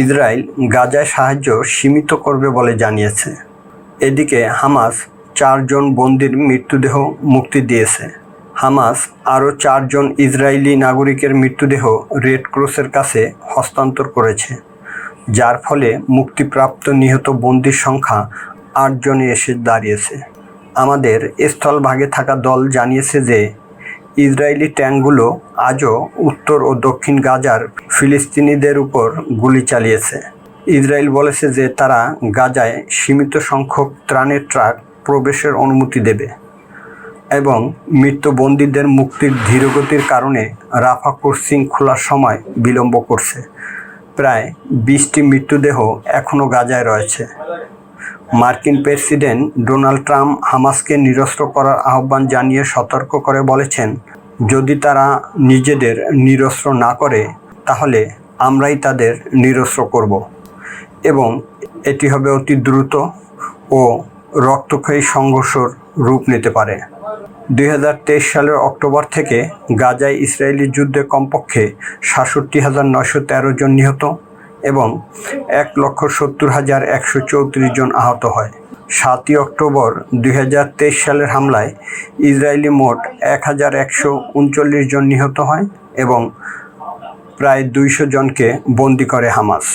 Israel গাজায় সাহায্য সীমিত করবে বলে জানিয়েছে। এদিকে হামাস 4 জন বন্দীর মৃতদেহ মুক্তি দিয়েছে। হামাস আরও 4 জন ইসরায়েলি নাগরিকের মৃতদেহ রেড ক্রসের কাছে হস্তান্তর করেছে, যার ফলে মুক্তিপ্রাপ্ত নিহত বন্দীর সংখ্যা 8 জনে এসে দাঁড়িয়েছে। আমাদের স্থলভাগে থাকা দল জানিয়েছে যে ইসরায়েলি ট্যাঙ্কগুলো আজও উত্তর ও দক্ষিণ গাজার ফিলিস্তিনিদের উপর গুলি চালিয়েছে। ইসরায়েল বলেছে যে তারা গাজায় সীমিত সংখ্যক ত্রাণের ট্রাক প্রবেশের অনুমতি দেবে এবং মৃত বন্দীদের মুক্তির ধীরগতির কারণে রাফা ক্রসিং খোলার সময় বিলম্ব করছে। প্রায় 20টি মৃতদেহ এখনও গাজায় রয়েছে। মার্কিন প্রেসিডেন্ট ডোনাল্ড ট্রাম্প হামাসকে নিরস্ত্র করার আহ্বান জানিয়ে সতর্ক করে বলেছেন, যদি তারা নিজেদের নিরস্ত্র না করে তাহলে আমরাই তাদের নিরস্ত্র করব এবং এটি হবে অতি দ্রুত ও রক্তক্ষয়ী সংঘর্ষের রূপ নিতে পারে। 2023 সালের অক্টোবর থেকে গাজায় ইসরায়েলি যুদ্ধে কমপক্ষে 67,913 জন নিহত এবং 1,70,134 জন আহত হয়। 7 অক্টোবর 2023 সালের হামলায় ইসরায়েলি মোট 1,139 জন নিহত হয় এবং প্রায় 200 জনকে বন্দী করে হামাস।